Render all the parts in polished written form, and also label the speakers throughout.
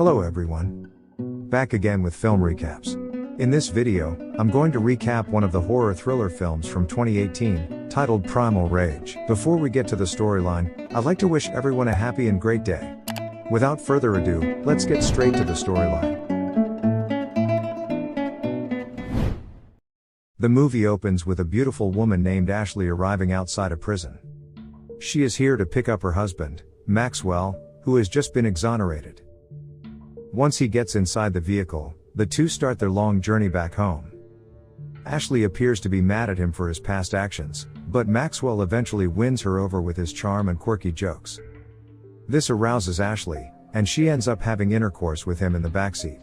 Speaker 1: Hello everyone. Back again with film recaps. In this video, I'm going to recap one of the horror thriller films from 2018, titled Primal Rage. Before we get to the storyline, I'd like to wish everyone a happy and great day. Without further ado, let's get straight to the storyline. The movie opens with a beautiful woman named Ashley arriving outside a prison. She is here to pick up her husband, Maxwell, who has just been exonerated. Once he gets inside the vehicle, the two start their long journey back home. Ashley appears to be mad at him for his past actions, but Maxwell eventually wins her over with his charm and quirky jokes. This arouses Ashley, and she ends up having intercourse with him in the backseat.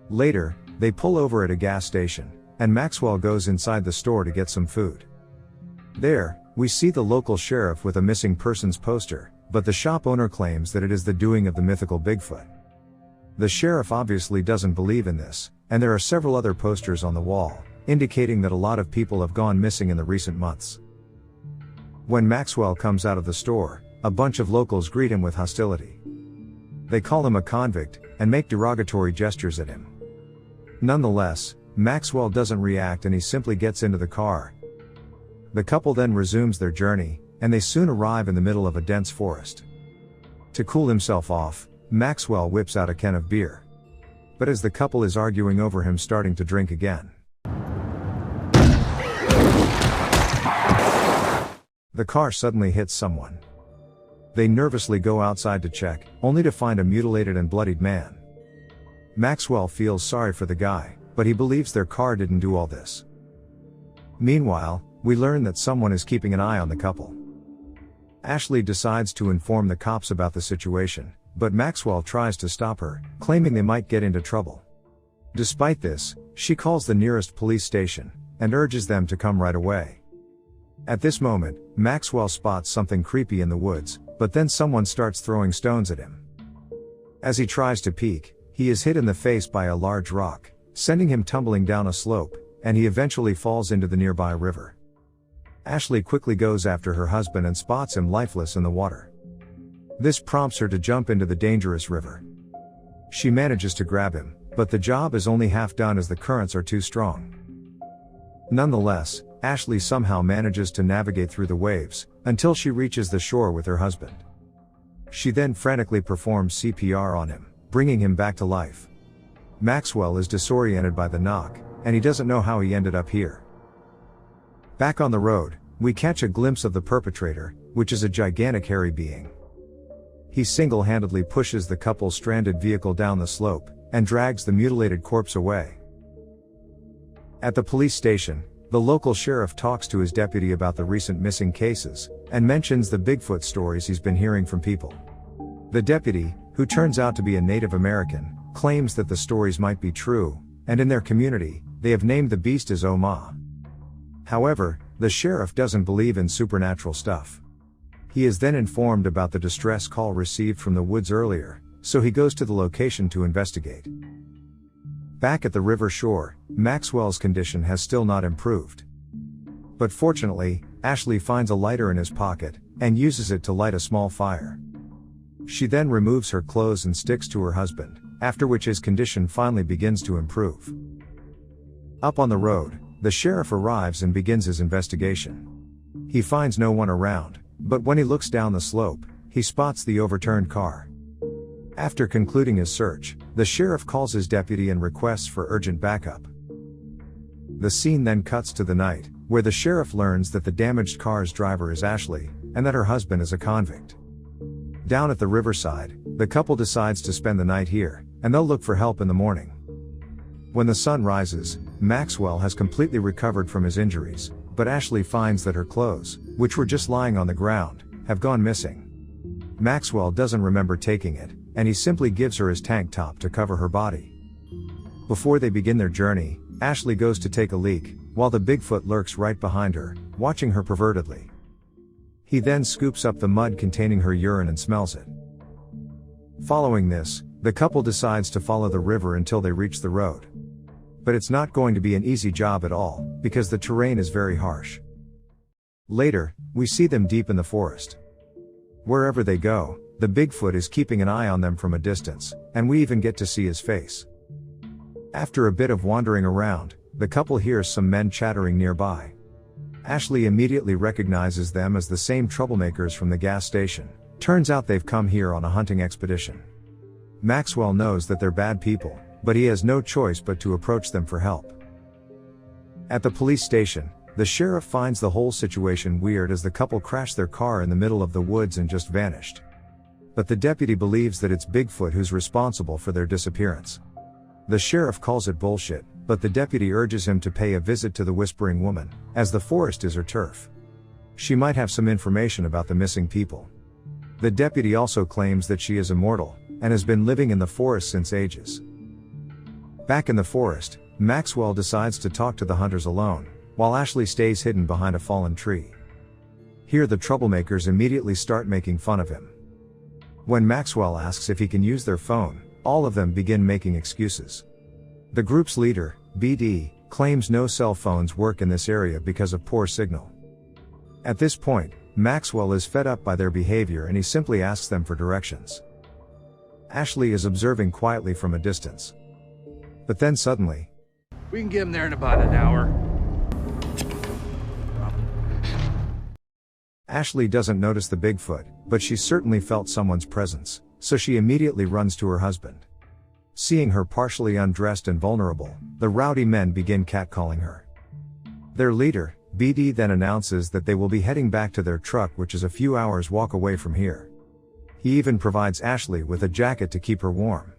Speaker 1: Later, they pull over at a gas station, and Maxwell goes inside the store to get some food. There, we see the local sheriff with a missing persons poster, but the shop owner claims that it is the doing of the mythical Bigfoot. The sheriff obviously doesn't believe in this, and there are several other posters on the wall, indicating that a lot of people have gone missing in the recent months. When Maxwell comes out of the store, a bunch of locals greet him with hostility. They call him a convict, and make derogatory gestures at him. Nonetheless, Maxwell doesn't react and he simply gets into the car. The couple then resumes their journey, and they soon arrive in the middle of a dense forest. To cool himself off, Maxwell whips out a can of beer. But as the couple is arguing over him starting to drink again, the car suddenly hits someone. They nervously go outside to check, only to find a mutilated and bloodied man. Maxwell feels sorry for the guy, but he believes their car didn't do all this. Meanwhile, we learn that someone is keeping an eye on the couple. Ashley decides to inform the cops about the situation, but Maxwell tries to stop her, claiming they might get into trouble. Despite this, she calls the nearest police station, and urges them to come right away. At this moment, Maxwell spots something creepy in the woods, but then someone starts throwing stones at him. As he tries to peek, he is hit in the face by a large rock, sending him tumbling down a slope, and he eventually falls into the nearby river. Ashley quickly goes after her husband and spots him lifeless in the water. This prompts her to jump into the dangerous river. She manages to grab him, but the job is only half done as the currents are too strong. Nonetheless, Ashley somehow manages to navigate through the waves, until she reaches the shore with her husband. She then frantically performs CPR on him, bringing him back to life. Maxwell is disoriented by the knock, and he doesn't know how he ended up here. Back on the road, we catch a glimpse of the perpetrator, which is a gigantic hairy being. He single-handedly pushes the couple's stranded vehicle down the slope, and drags the mutilated corpse away. At the police station, the local sheriff talks to his deputy about the recent missing cases, and mentions the Bigfoot stories he's been hearing from people. The deputy, who turns out to be a Native American, claims that the stories might be true, and in their community, they have named the beast as Oma. However, the sheriff doesn't believe in supernatural stuff. He is then informed about the distress call received from the woods earlier, so he goes to the location to investigate. Back at the river shore, Maxwell's condition has still not improved. But fortunately, Ashley finds a lighter in his pocket, and uses it to light a small fire. She then removes her clothes and sticks to her husband, after which his condition finally begins to improve. Up on the road, the sheriff arrives and begins his investigation. He finds no one around, but when he looks down the slope, he spots the overturned car. After concluding his search, the sheriff calls his deputy and requests for urgent backup. The scene then cuts to the night, where the sheriff learns that the damaged car's driver is Ashley, and that her husband is a convict. Down at the riverside, the couple decides to spend the night here, and they'll look for help in the morning. When the sun rises, Maxwell has completely recovered from his injuries, but Ashley finds that her clothes, which were just lying on the ground, have gone missing. Maxwell doesn't remember taking it, and he simply gives her his tank top to cover her body. Before they begin their journey, Ashley goes to take a leak, while the Bigfoot lurks right behind her, watching her pervertedly. He then scoops up the mud containing her urine and smells it. Following this, the couple decides to follow the river until they reach the road. But it's not going to be an easy job at all, because the terrain is very harsh. Later, we see them deep in the forest. Wherever they go, the Bigfoot is keeping an eye on them from a distance, and we even get to see his face. After a bit of wandering around, the couple hears some men chattering nearby. Ashley immediately recognizes them as the same troublemakers from the gas station. Turns out they've come here on a hunting expedition. Maxwell knows that they're bad people, but he has no choice but to approach them for help. At the police station, the sheriff finds the whole situation weird as the couple crashed their car in the middle of the woods and just vanished. But the deputy believes that it's Bigfoot who's responsible for their disappearance. The sheriff calls it bullshit, but the deputy urges him to pay a visit to the Whispering Woman, as the forest is her turf. She might have some information about the missing people. The deputy also claims that she is immortal, and has been living in the forest since ages. Back in the forest, Maxwell decides to talk to the hunters alone, while Ashley stays hidden behind a fallen tree. Here the troublemakers immediately start making fun of him. When Maxwell asks if he can use their phone, all of them begin making excuses. The group's leader, BD, claims no cell phones work in this area because of poor signal. At this point, Maxwell is fed up by their behavior and he simply asks them for directions. Ashley is observing quietly from a distance. But then suddenly,
Speaker 2: we can get him there in about an hour.
Speaker 1: Ashley doesn't notice the Bigfoot, but she certainly felt someone's presence, so she immediately runs to her husband. Seeing her partially undressed and vulnerable, the rowdy men begin catcalling her. Their leader, BD, then announces that they will be heading back to their truck, which is a few hours walk away from here. He even provides Ashley with a jacket to keep her warm.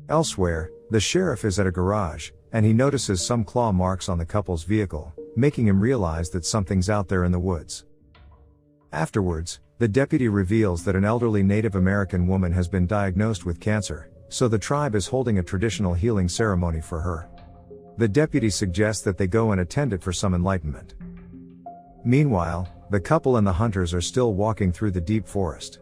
Speaker 1: Elsewhere, the sheriff is at a garage, and he notices some claw marks on the couple's vehicle, making him realize that something's out there in the woods. Afterwards, the deputy reveals that an elderly Native American woman has been diagnosed with cancer, so the tribe is holding a traditional healing ceremony for her. The deputy suggests that they go and attend it for some enlightenment. Meanwhile, the couple and the hunters are still walking through the deep forest.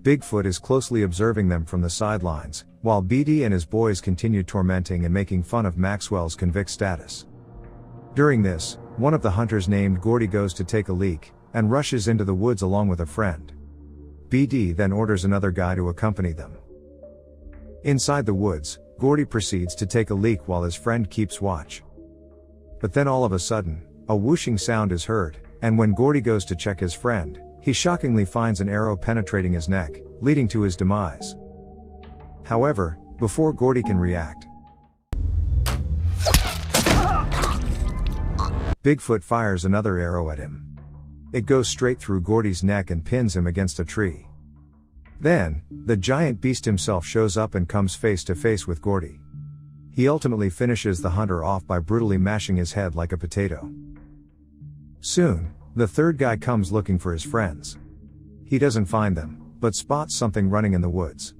Speaker 1: Bigfoot is closely observing them from the sidelines, while BD and his boys continue tormenting and making fun of Maxwell's convict status. During this, one of the hunters named Gordy goes to take a leak, and rushes into the woods along with a friend. BD then orders another guy to accompany them. Inside the woods, Gordy proceeds to take a leak while his friend keeps watch. But then all of a sudden, a whooshing sound is heard, and when Gordy goes to check his friend, he shockingly finds an arrow penetrating his neck, leading to his demise. However, before Gordy can react, Bigfoot fires another arrow at him. It goes straight through Gordy's neck and pins him against a tree. Then, the giant beast himself shows up and comes face to face with Gordy. He ultimately finishes the hunter off by brutally mashing his head like a potato. Soon, the third guy comes looking for his friends. He doesn't find them, but spots something running in the woods.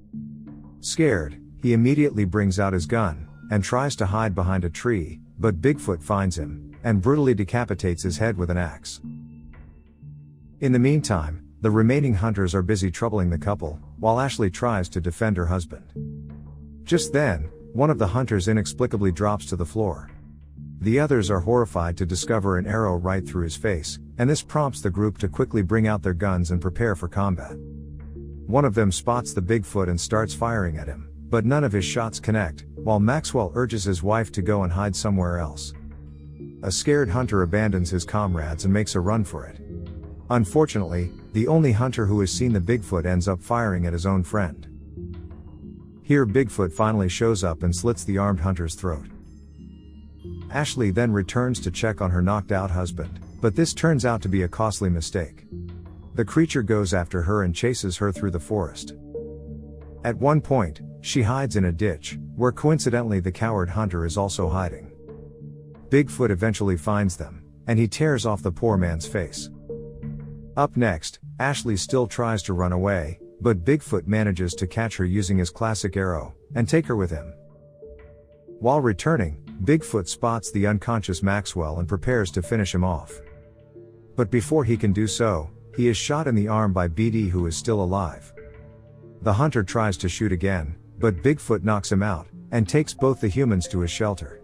Speaker 1: Scared, he immediately brings out his gun, and tries to hide behind a tree, but Bigfoot finds him, and brutally decapitates his head with an axe. In the meantime, the remaining hunters are busy troubling the couple, while Ashley tries to defend her husband. Just then, one of the hunters inexplicably drops to the floor. The others are horrified to discover an arrow right through his face, and this prompts the group to quickly bring out their guns and prepare for combat. One of them spots the Bigfoot and starts firing at him, but none of his shots connect, while Maxwell urges his wife to go and hide somewhere else. A scared hunter abandons his comrades and makes a run for it. Unfortunately, the only hunter who has seen the Bigfoot ends up firing at his own friend. Here Bigfoot finally shows up and slits the armed hunter's throat. Ashley then returns to check on her knocked out husband, but this turns out to be a costly mistake. The creature goes after her and chases her through the forest. At one point, she hides in a ditch, where coincidentally the coward hunter is also hiding. Bigfoot eventually finds them, and he tears off the poor man's face. Up next, Ashley still tries to run away, but Bigfoot manages to catch her using his classic arrow, and take her with him. While returning, Bigfoot spots the unconscious Maxwell and prepares to finish him off. But before he can do so, he is shot in the arm by BD, who is still alive. The hunter tries to shoot again, but Bigfoot knocks him out, and takes both the humans to his shelter.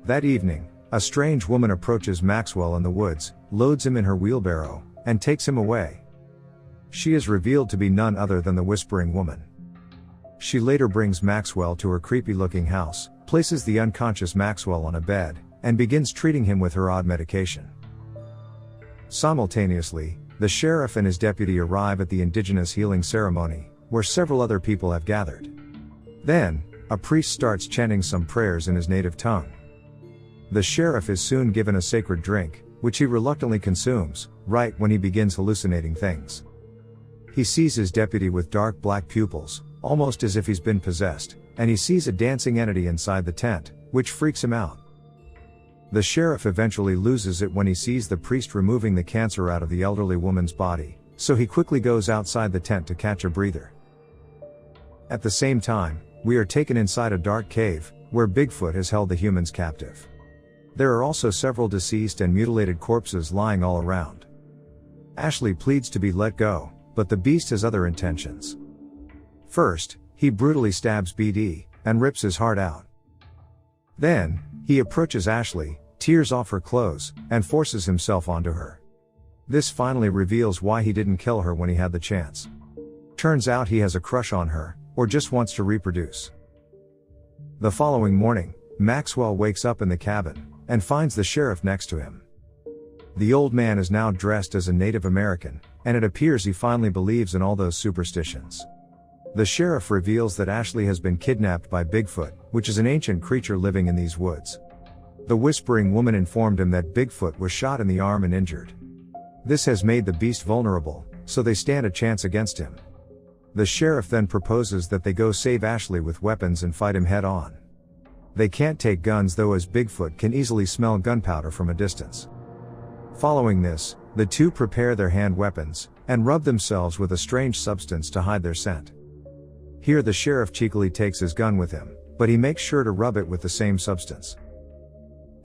Speaker 1: That evening, a strange woman approaches Maxwell in the woods, loads him in her wheelbarrow, and takes him away. She is revealed to be none other than the Whispering Woman. She later brings Maxwell to her creepy-looking house, places the unconscious Maxwell on a bed, and begins treating him with her odd medication. Simultaneously, the sheriff and his deputy arrive at the indigenous healing ceremony, where several other people have gathered. Then, a priest starts chanting some prayers in his native tongue. The sheriff is soon given a sacred drink, which he reluctantly consumes, right when he begins hallucinating things. He sees his deputy with dark black pupils, almost as if he's been possessed, and he sees a dancing entity inside the tent, which freaks him out. The sheriff eventually loses it when he sees the priest removing the cancer out of the elderly woman's body, so he quickly goes outside the tent to catch a breather. At the same time, we are taken inside a dark cave, where Bigfoot has held the humans captive. There are also several deceased and mutilated corpses lying all around. Ashley pleads to be let go, but the beast has other intentions. First, he brutally stabs BD, and rips his heart out. Then, he approaches Ashley, tears off her clothes, and forces himself onto her. This finally reveals why he didn't kill her when he had the chance. Turns out he has a crush on her, or just wants to reproduce. The following morning, Maxwell wakes up in the cabin, and finds the sheriff next to him. The old man is now dressed as a Native American, and it appears he finally believes in all those superstitions. The sheriff reveals that Ashley has been kidnapped by Bigfoot, which is an ancient creature living in these woods. The Whispering Woman informed him that Bigfoot was shot in the arm and injured. This has made the beast vulnerable, so they stand a chance against him. The sheriff then proposes that they go save Ashley with weapons and fight him head on. They can't take guns though, as Bigfoot can easily smell gunpowder from a distance. Following this, the two prepare their hand weapons, and rub themselves with a strange substance to hide their scent. Here the sheriff cheekily takes his gun with him, but he makes sure to rub it with the same substance.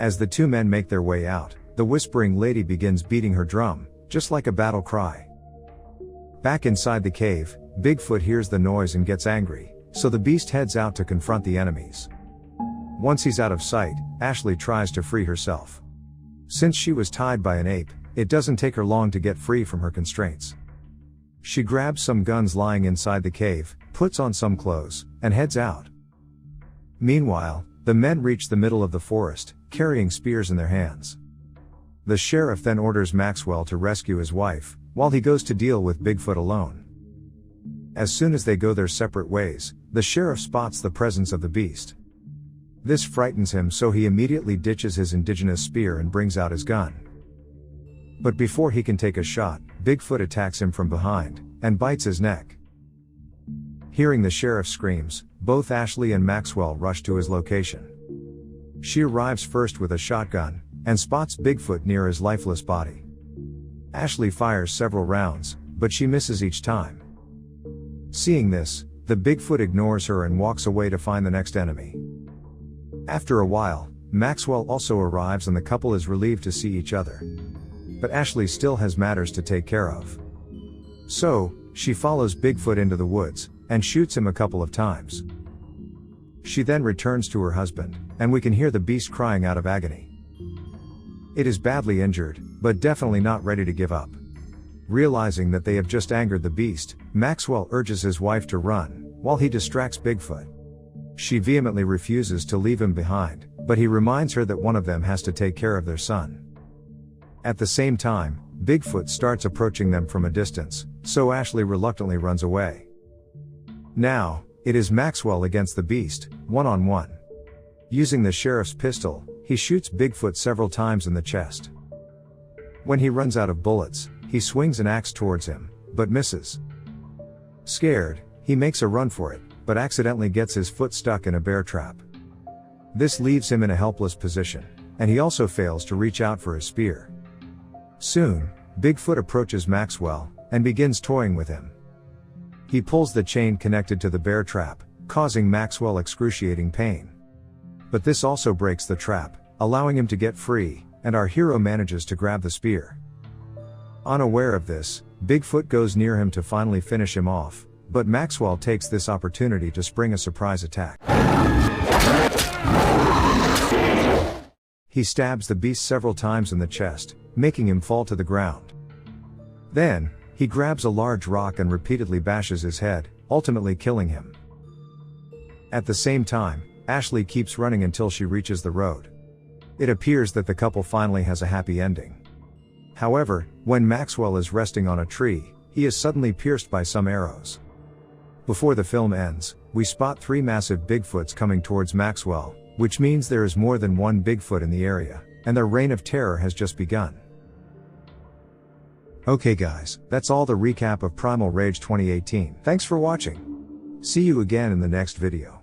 Speaker 1: As the two men make their way out, the Whispering Lady begins beating her drum, just like a battle cry. Back inside the cave, Bigfoot hears the noise and gets angry, so the beast heads out to confront the enemies. Once he's out of sight, Ashley tries to free herself. Since she was tied by an ape, it doesn't take her long to get free from her constraints. She grabs some guns lying inside the cave, puts on some clothes, and heads out. Meanwhile, the men reach the middle of the forest, carrying spears in their hands. The sheriff then orders Maxwell to rescue his wife, while he goes to deal with Bigfoot alone. As soon as they go their separate ways, the sheriff spots the presence of the beast. This frightens him, so he immediately ditches his indigenous spear and brings out his gun. But before he can take a shot, Bigfoot attacks him from behind, and bites his neck. Hearing the sheriff's screams, both Ashley and Maxwell rush to his location. She arrives first with a shotgun, and spots Bigfoot near his lifeless body. Ashley fires several rounds, but she misses each time. Seeing this, the Bigfoot ignores her and walks away to find the next enemy. After a while, Maxwell also arrives and the couple is relieved to see each other. But Ashley still has matters to take care of. So, she follows Bigfoot into the woods, and shoots him a couple of times. She then returns to her husband, and we can hear the beast crying out of agony. It is badly injured, but definitely not ready to give up. Realizing that they have just angered the beast, Maxwell urges his wife to run, while he distracts Bigfoot. She vehemently refuses to leave him behind, but he reminds her that one of them has to take care of their son. At the same time, Bigfoot starts approaching them from a distance, so Ashley reluctantly runs away. Now, it is Maxwell against the beast, one-on-one. Using the sheriff's pistol, he shoots Bigfoot several times in the chest. When he runs out of bullets, he swings an axe towards him, but misses. Scared, he makes a run for it, but accidentally gets his foot stuck in a bear trap. This leaves him in a helpless position, and he also fails to reach out for his spear. Soon, Bigfoot approaches Maxwell, and begins toying with him. He pulls the chain connected to the bear trap, causing Maxwell excruciating pain. But this also breaks the trap, allowing him to get free, and our hero manages to grab the spear. Unaware of this, Bigfoot goes near him to finally finish him off, but Maxwell takes this opportunity to spring a surprise attack. He stabs the beast several times in the chest, making him fall to the ground. Then, He grabs a large rock and repeatedly bashes his head, ultimately killing him. At the same time, Ashley keeps running until she reaches the road. It appears that the couple finally has a happy ending. However, when Maxwell is resting on a tree, he is suddenly pierced by some arrows. Before the film ends, we spot 3 massive Bigfoots coming towards Maxwell, which means there is more than one Bigfoot in the area, and their reign of terror has just begun. Okay guys, that's all the recap of Primal Rage 2018. Thanks for watching. See you again in the next video.